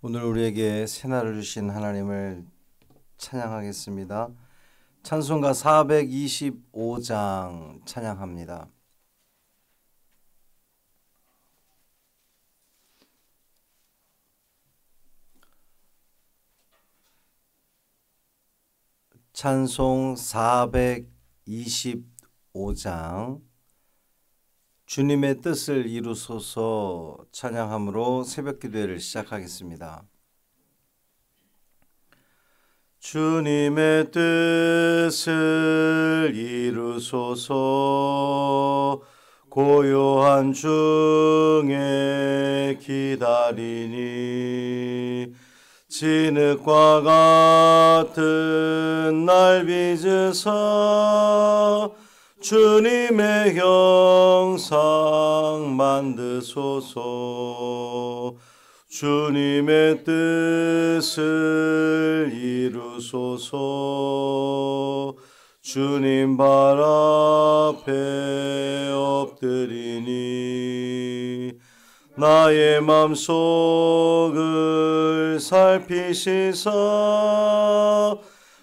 오늘 우리에게 새날을 주신 하나님을 찬양하겠습니다. 찬송가 425장 찬양합니다. 찬송 425장 주님의 뜻을 이루소서 찬양함으로 새벽기도회를 시작하겠습니다. 주님의 뜻을 이루소서 고요한 중에 기다리니 진흙과 같은 날 빚으사 주님의 형상 만드소서. 주님의 뜻을 이루소서. 주님 발 앞에 엎드리니 나의 맘속을 살피시사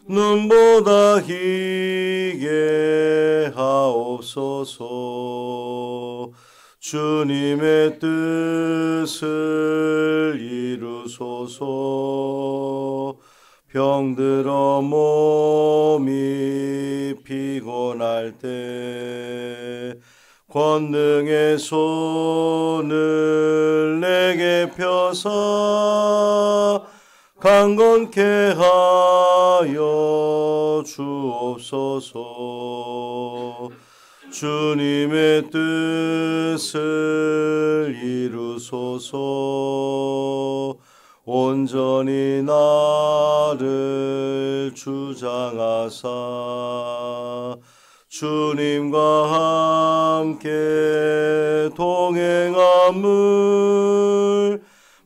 눈보다 희게 하옵소서. 주님의 뜻을 이루소서. 병들어 몸이 피곤할 때 권능의 손을 내게 펴사 강건케 하여 주옵소서. 주님의 뜻을 이루소서. 온전히 나를 주장하사 주님과 함께 동행함을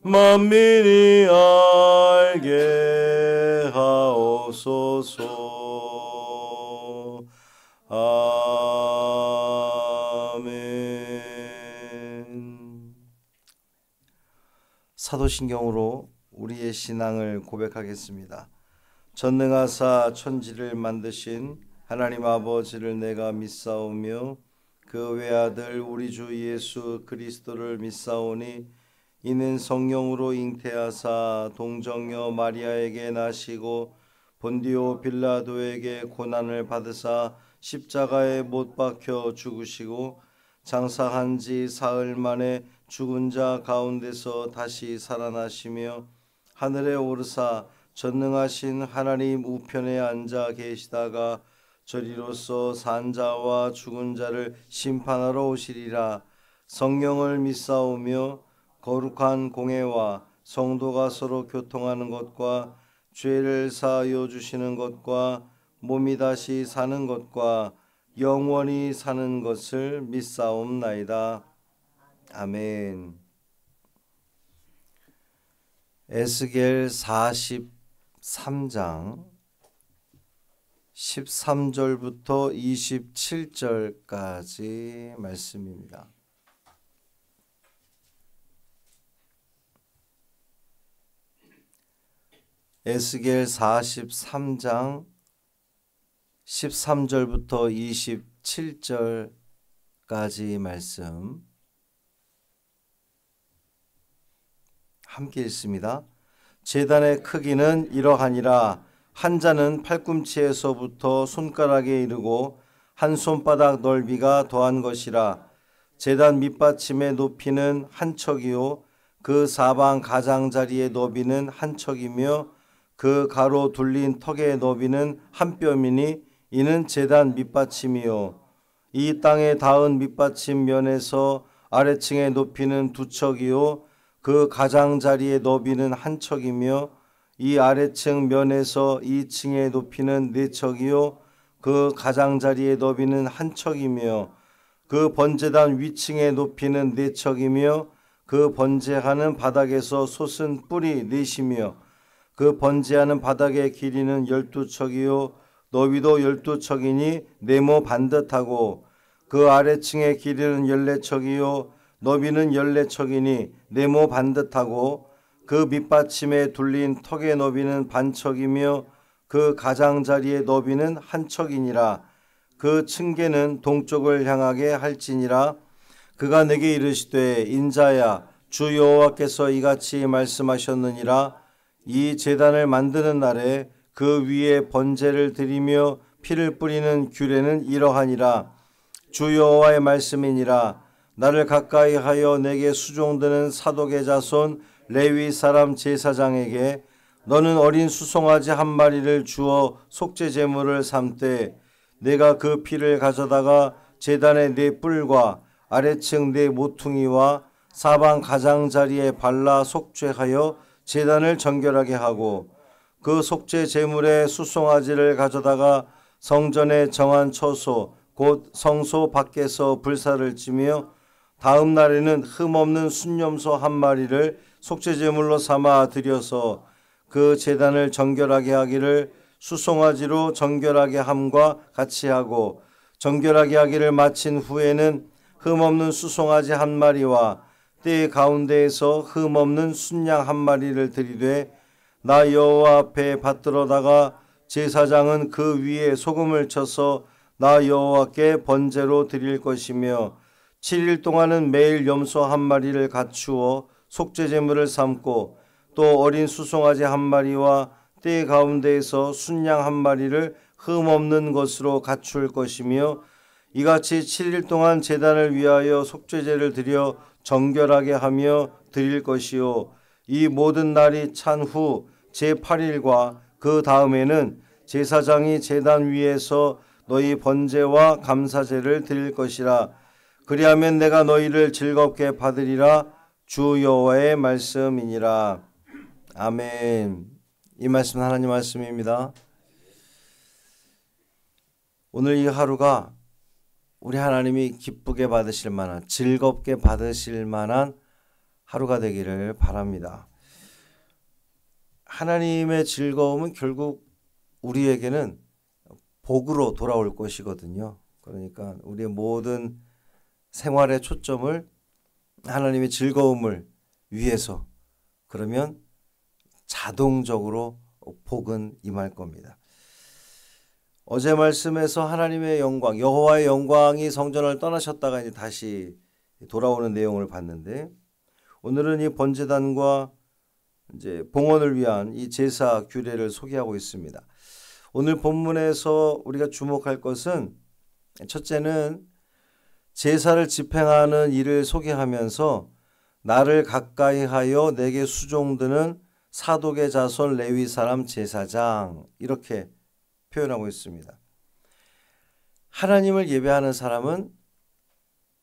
만민이 알게 하옵소서. 아멘. 사도신경으로 우리의 신앙을 고백하겠습니다. 전능하사 천지를 만드신 하나님 아버지를 내가 믿사오며 그 외아들 우리 주 예수 그리스도를 믿사오니 이는 성령으로 잉태하사 동정녀 마리아에게 나시고 본디오 빌라도에게 고난을 받으사 십자가에 못 박혀 죽으시고 장사한 지 사흘 만에 죽은 자 가운데서 다시 살아나시며 하늘에 오르사 전능하신 하나님 우편에 앉아 계시다가 저리로서 산 자와 죽은 자를 심판하러 오시리라. 성령을 믿사오며 거룩한 공회와 성도가 서로 교통하는 것과 죄를 사하여 주시는 것과 몸이 다시 사는 것과 영원히 사는 것을 믿사옵나이다. 아멘. 에스겔 43장 13절부터 27절까지 말씀입니다. 에스겔 43장 13절부터 27절까지 말씀 함께 읽습니다. 제단의 크기는 이러하니라. 한 자는 팔꿈치에서부터 손가락에 이르고 한 손바닥 넓이가 더한 것이라. 제단 밑받침의 높이는 한 척이요 그 사방 가장자리의 너비는 한 척이며 그 가로 둘린 턱의 너비는 한 뼘이니 이는 제단 밑받침이요 이 땅에 닿은 밑받침 면에서 아래층의 높이는 두 척이요 그 가장자리의 너비는 한 척이며 이 아래층 면에서 2층의 높이는 4척이요 그 가장자리의 너비는 한 척이며 그 번제단 위층의 높이는 4척이며 그 번제하는 바닥에서 솟은 뿔이 4이며 그 번제하는 바닥의 길이는 12척이요 너비도 12척이니 네모 반듯하고 그 아래층의 길이는 14척이요 너비는 14척이니 네모 반듯하고 그 밑받침에 둘린 턱의 너비는 반척이며 그 가장자리의 너비는 한 척이니라. 그 층계는 동쪽을 향하게 할지니라. 그가 내게 이르시되 인자야 주 여호와께서 이같이 말씀하셨느니라. 이 제단을 만드는 날에 그 위에 번제를 드리며 피를 뿌리는 규례는 이러하니라. 주 여호와의 말씀이니라. 나를 가까이 하여 내게 수종드는 사독의 자손 레위 사람 제사장에게 너는 어린 수송아지 한 마리를 주어 속죄 제물을 삼되 내가 그 피를 가져다가 제단의 네 뿔과 아래층 네 모퉁이와 사방 가장자리에 발라 속죄하여 제단을 정결하게 하고 그 속죄 제물의 수송아지를 가져다가 성전의 정한 처소 곧 성소 밖에서 불사를 지며 다음 날에는 흠없는 순염소 한 마리를 속죄 제물로 삼아 드려서 그 제단을 정결하게 하기를 수송아지로 정결하게 함과 같이 하고 정결하게 하기를 마친 후에는 흠없는 수송아지 한 마리와 때 가운데에서 흠없는 순양 한 마리를 드리되 나 여호와 앞에 받들어다가 제사장은 그 위에 소금을 쳐서 나 여호와께 번제로 드릴 것이며 7일 동안은 매일 염소 한 마리를 갖추어 속죄 제물을 삼고 또 어린 수송아지 한 마리와 때 가운데에서 순양 한 마리를 흠없는 것으로 갖출 것이며 이같이 7일 동안 제단을 위하여 속죄제를 드려 정결하게 하며 드릴 것이요 이 모든 날이 찬 후 제8일과 그 다음에는 제사장이 제단 위에서 너희 번제와 감사제를 드릴 것이라. 그리하면 내가 너희를 즐겁게 받으리라. 주 여호와의 말씀이니라. 아멘. 이 말씀은 하나님 말씀입니다. 오늘 이 하루가 우리 하나님이 기쁘게 받으실 만한, 즐겁게 받으실 만한 하루가 되기를 바랍니다. 하나님의 즐거움은 결국 우리에게는 복으로 돌아올 것이거든요. 그러니까 우리의 모든 생활의 초점을 하나님의 즐거움을 위해서, 그러면 자동적으로 복은 임할 겁니다. 어제 말씀에서 하나님의 영광, 여호와의 영광이 성전을 떠나셨다가 이제 다시 돌아오는 내용을 봤는데, 오늘은 이 번제단과 이제 봉헌을 위한 이 제사 규례를 소개하고 있습니다. 오늘 본문에서 우리가 주목할 것은 첫째는 제사를 집행하는 일을 소개하면서 나를 가까이 하여 내게 수종드는 사독의 자손 레위 사람 제사장, 이렇게 표현하고 있습니다. 하나님을 예배하는 사람은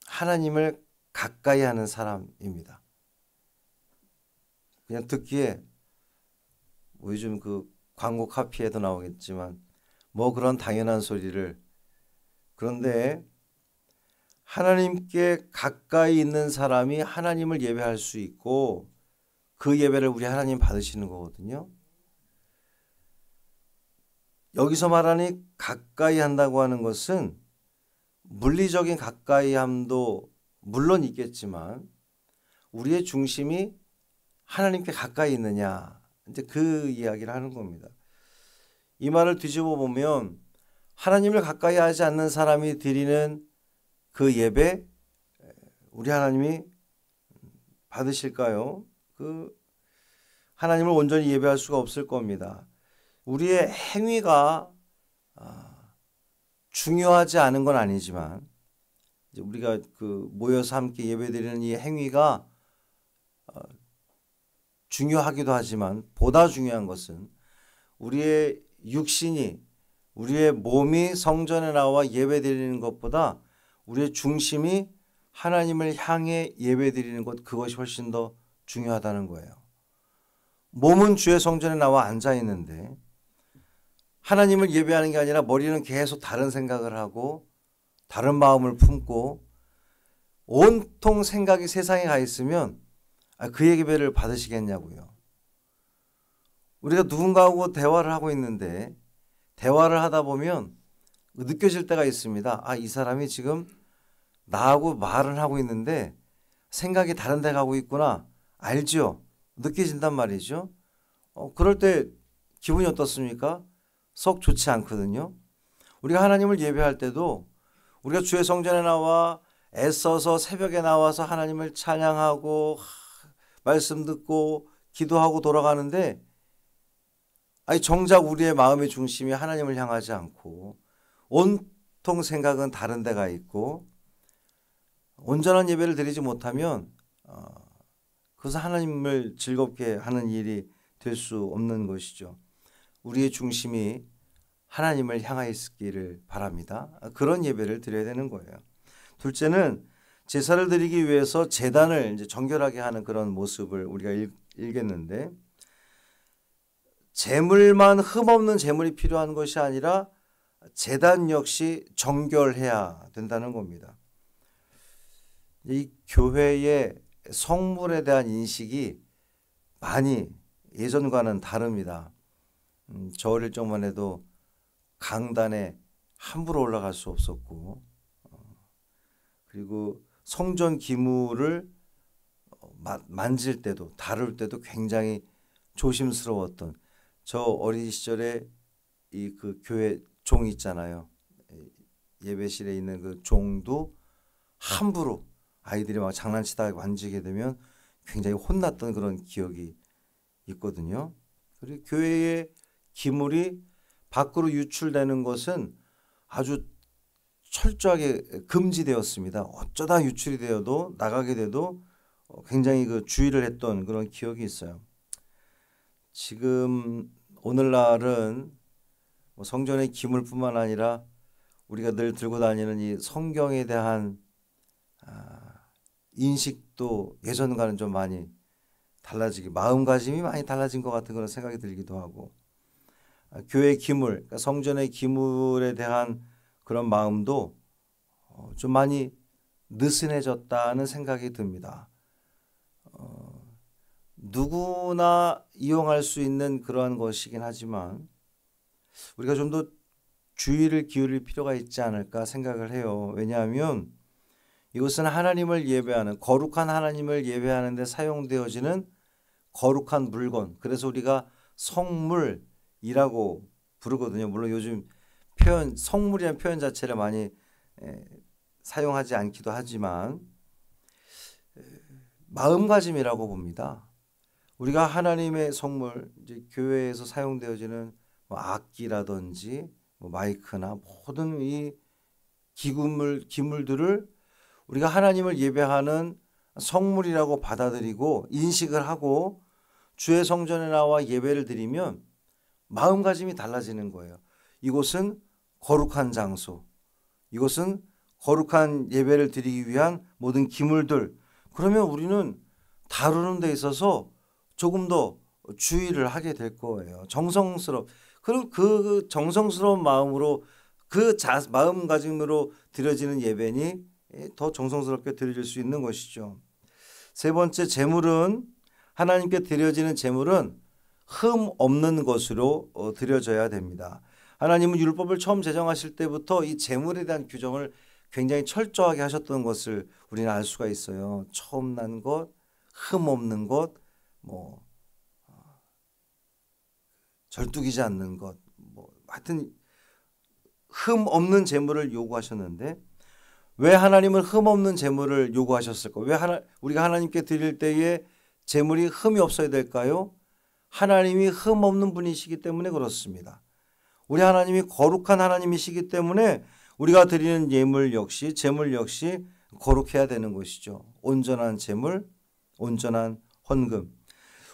하나님을 가까이 하는 사람입니다. 그냥 듣기에 뭐 요즘 그 광고 카피에도 나오겠지만 뭐 그런 당연한 소리를, 그런데 하나님께 가까이 있는 사람이 하나님을 예배할 수 있고 그 예배를 우리 하나님 받으시는 거거든요. 여기서 말하니 가까이 한다고 하는 것은 물리적인 가까이함도 물론 있겠지만 우리의 중심이 하나님께 가까이 있느냐, 이제 그 이야기를 하는 겁니다. 이 말을 뒤집어 보면 하나님을 가까이 하지 않는 사람이 드리는 그 예배, 우리 하나님이 받으실까요? 그 하나님을 온전히 예배할 수가 없을 겁니다. 우리의 행위가 중요하지 않은 건 아니지만 우리가 그 모여서 함께 예배드리는 이 행위가 중요하기도 하지만 보다 중요한 것은 우리의 육신이, 우리의 몸이 성전에 나와 예배드리는 것보다 우리의 중심이 하나님을 향해 예배드리는 것, 그것이 훨씬 더 중요하다는 거예요. 몸은 주의 성전에 나와 앉아 있는데 하나님을 예배하는 게 아니라 머리는 계속 다른 생각을 하고 다른 마음을 품고 온통 생각이 세상에 가 있으면 그 예배를 받으시겠냐고요. 우리가 누군가하고 대화를 하고 있는데 대화를 하다 보면 느껴질 때가 있습니다. 이 사람이 지금 나하고 말을 하고 있는데 생각이 다른 데 가고 있구나. 알죠? 느껴진단 말이죠. 그럴 때 기분이 어떻습니까? 썩 좋지 않거든요. 우리가 하나님을 예배할 때도 우리가 주의 성전에 나와 애써서 새벽에 나와서 하나님을 찬양하고 말씀 듣고 기도하고 돌아가는데 아니 정작 우리의 마음의 중심이 하나님을 향하지 않고 온통 생각은 다른 데가 있고 온전한 예배를 드리지 못하면 그것은 하나님을 즐겁게 하는 일이 될 수 없는 것이죠. 우리의 중심이 하나님을 향하여 있기를 바랍니다. 그런 예배를 드려야 되는 거예요. 둘째는 제사를 드리기 위해서 제단을 이제 정결하게 하는 그런 모습을 우리가 읽겠는데 제물만 흠없는 제물이 필요한 것이 아니라 제단 역시 정결해야 된다는 겁니다. 이 교회의 성물에 대한 인식이 많이 예전과는 다릅니다. 저 어릴 적만 해도 강단에 함부로 올라갈 수 없었고 그리고 성전 기물을 만질 때도 다룰 때도 굉장히 조심스러웠던 저 어린 시절에 이 그 교회 종 있잖아요. 예배실에 있는 그 종도 함부로 아이들이 막 장난치다가 만지게 되면 굉장히 혼났던 그런 기억이 있거든요. 그리고 교회의 기물이 밖으로 유출되는 것은 아주 철저하게 금지되었습니다. 어쩌다 유출이 되어도 나가게 돼도 굉장히 그 주의를 했던 그런 기억이 있어요. 지금 오늘날은 성전의 기물뿐만 아니라 우리가 늘 들고 다니는 이 성경에 대한 인식도 예전과는 좀 많이 달라지기 마음가짐이 많이 달라진 것 같은 그런 생각이 들기도 하고 교회 기물, 그러니까 성전의 기물에 대한 그런 마음도 좀 많이 느슨해졌다는 생각이 듭니다. 누구나 이용할 수 있는 그러한 것이긴 하지만 우리가 좀 더 주의를 기울일 필요가 있지 않을까 생각을 해요. 왜냐하면 이것은 하나님을 예배하는 거룩한 하나님을 예배하는 데 사용되어지는 거룩한 물건. 그래서 우리가 성물이라고 부르거든요. 물론 요즘 표현 성물이라는 표현 자체를 많이 사용하지 않기도 하지만 마음가짐이라고 봅니다. 우리가 하나님의 성물, 이제 교회에서 사용되어지는 뭐 악기라든지 뭐 마이크나 모든 이 기물들을 우리가 하나님을 예배하는 성물이라고 받아들이고 인식을 하고 주의 성전에 나와 예배를 드리면 마음가짐이 달라지는 거예요. 이곳은 거룩한 장소, 이곳은 거룩한 예배를 드리기 위한 모든 기물들. 그러면 우리는 다루는 데 있어서 조금 더 주의를 하게 될 거예요. 그럼 그 정성스러운 마음으로 마음가짐으로 드려지는 예배니 더 정성스럽게 드려질 수 있는 것이죠. 세 번째 제물은 하나님께 드려지는 제물은 흠 없는 것으로 드려져야 됩니다. 하나님은 율법을 처음 제정하실 때부터 이 제물에 대한 규정을 굉장히 철저하게 하셨던 것을 우리는 알 수가 있어요. 처음 난 것, 흠 없는 것, 뭐 절뚝이지 않는 것, 뭐 하여튼 흠 없는 제물을 요구하셨는데 왜 하나님은 흠 없는 제물을 요구하셨을까? 왜 우리가 하나님께 드릴 때에 제물이 흠이 없어야 될까요? 하나님이 흠 없는 분이시기 때문에 그렇습니다. 우리 하나님이 거룩한 하나님이시기 때문에 우리가 드리는 제물 역시 거룩해야 되는 것이죠. 온전한 제물, 온전한 헌금.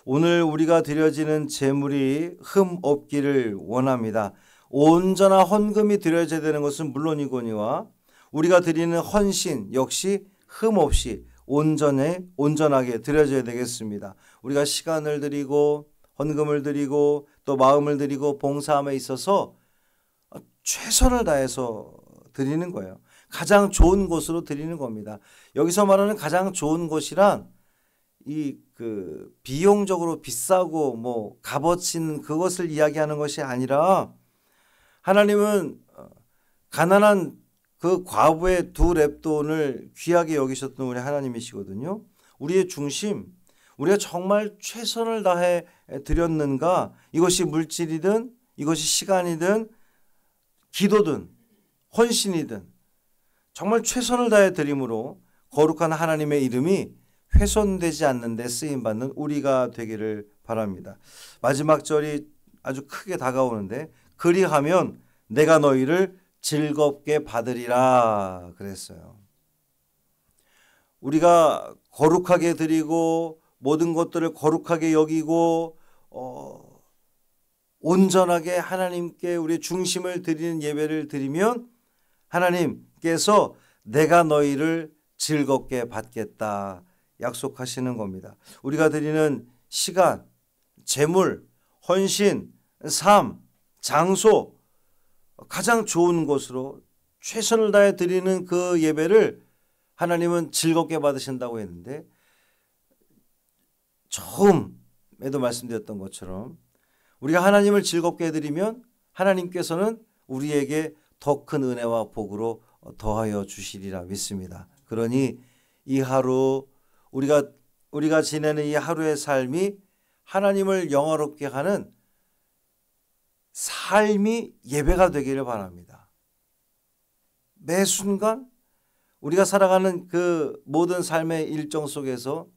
오늘 우리가 드려지는 제물이 흠 없기를 원합니다. 온전한 헌금이 드려져야 되는 것은 물론이거니와 우리가 드리는 헌신 역시 흠 없이 온전하게 드려져야 되겠습니다. 우리가 시간을 드리고 헌금을 드리고 또 마음을 드리고 봉사함에 있어서 최선을 다해서 드리는 거예요. 가장 좋은 곳으로 드리는 겁니다. 여기서 말하는 가장 좋은 곳이란 비용적으로 비싸고 뭐 값어치는 그것을 이야기하는 것이 아니라 하나님은 가난한 그 과부의 2 렙돈을 귀하게 여기셨던 우리 하나님이시거든요. 우리의 중심, 우리가 정말 최선을 다해 드렸는가? 이것이 물질이든 이것이 시간이든 기도든 헌신이든 정말 최선을 다해 드림으로 거룩한 하나님의 이름이 훼손되지 않는 데 쓰임받는 우리가 되기를 바랍니다. 마지막 절이 아주 크게 다가오는데 그리하면 내가 너희를 즐겁게 받으리라 그랬어요. 우리가 거룩하게 드리고 모든 것들을 거룩하게 여기고 온전하게 하나님께 우리의 중심을 드리는 예배를 드리면 하나님께서 내가 너희를 즐겁게 받겠다 약속하시는 겁니다. 우리가 드리는 시간, 재물, 헌신, 삶, 장소 가장 좋은 곳으로 최선을 다해 드리는 그 예배를 하나님은 즐겁게 받으신다고 했는데 처음에도 말씀드렸던 것처럼 우리가 하나님을 즐겁게 해드리면 하나님께서는 우리에게 더 큰 은혜와 복으로 더하여 주시리라 믿습니다. 그러니 이 하루 우리가 지내는 이 하루의 삶이 하나님을 영화롭게 하는 삶이 예배가 되기를 바랍니다. 매 순간 우리가 살아가는 그 모든 삶의 일정 속에서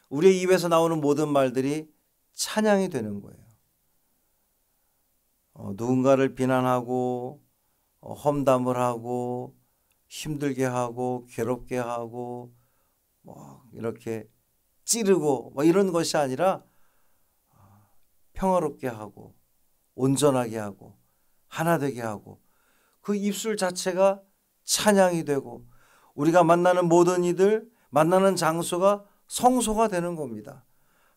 우리의 입에서 나오는 모든 말들이 찬양이 되는 거예요. 누군가를 비난하고 험담을 하고 힘들게 하고 괴롭게 하고 이렇게 찌르고 이런 것이 아니라 평화롭게 하고 온전하게 하고 하나 되게 하고 그 입술 자체가 찬양이 되고 우리가 만나는 모든 이들 만나는 장소가 성소가 되는 겁니다.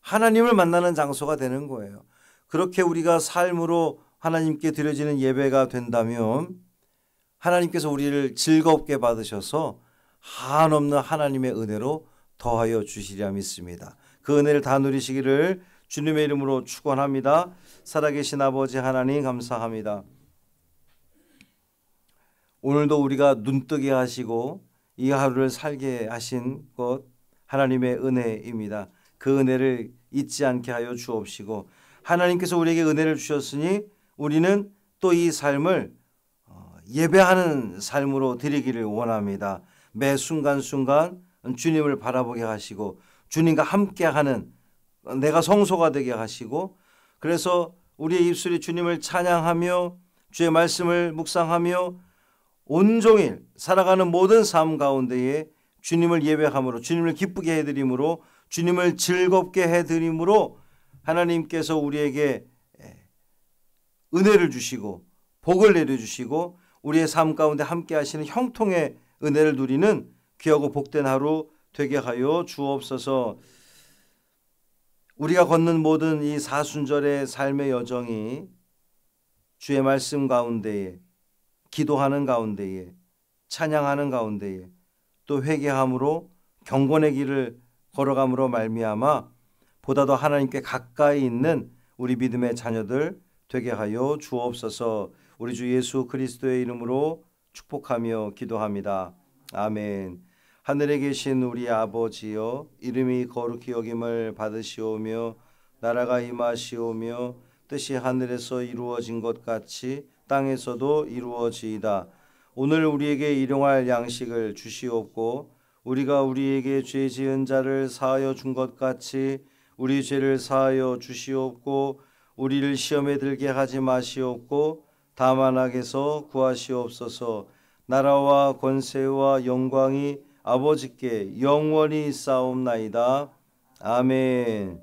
하나님을 만나는 장소가 되는 거예요. 그렇게 우리가 삶으로 하나님께 드려지는 예배가 된다면 하나님께서 우리를 즐겁게 받으셔서 한없는 하나님의 은혜로 더하여 주시리라 믿습니다. 그 은혜를 다 누리시기를 주님의 이름으로 축원합니다. 살아계신 아버지 하나님 감사합니다. 오늘도 우리가 눈뜨게 하시고 이 하루를 살게 하신 것 하나님의 은혜입니다. 그 은혜를 잊지 않게 하여 주옵시고 하나님께서 우리에게 은혜를 주셨으니 우리는 또 이 삶을 예배하는 삶으로 드리기를 원합니다. 매 순간순간 주님을 바라보게 하시고 주님과 함께하는 내가 성소가 되게 하시고 그래서 우리의 입술이 주님을 찬양하며 주의 말씀을 묵상하며 온종일 살아가는 모든 삶 가운데에 주님을 예배함으로 주님을 기쁘게 해드림으로 주님을 즐겁게 해드림으로 하나님께서 우리에게 은혜를 주시고 복을 내려주시고 우리의 삶 가운데 함께 하시는 형통의 은혜를 누리는 귀하고 복된 하루 되게 하여 주옵소서. 우리가 걷는 모든 이 사순절의 삶의 여정이 주의 말씀 가운데에 기도하는 가운데에 찬양하는 가운데에 또 회개함으로 경건의 길을 걸어감으로 말미암아 보다 더 하나님께 가까이 있는 우리 믿음의 자녀들 되게 하여 주옵소서. 우리 주 예수 그리스도의 이름으로 축복하며 기도합니다. 아멘. 하늘에 계신 우리 아버지여 이름이 거룩히 여김을 받으시오며 나라가 임하시오며 뜻이 하늘에서 이루어진 것 같이 땅에서도 이루어지이다. 오늘 우리에게 일용할 양식을 주시옵고 우리가 우리에게 죄 지은 자를 사하여 준 것 같이 우리 죄를 사하여 주시옵고 우리를 시험에 들게 하지 마시옵고 다만 악에서 구하시옵소서. 나라와 권세와 영광이 아버지께 영원히 있사옵나이다. 아멘.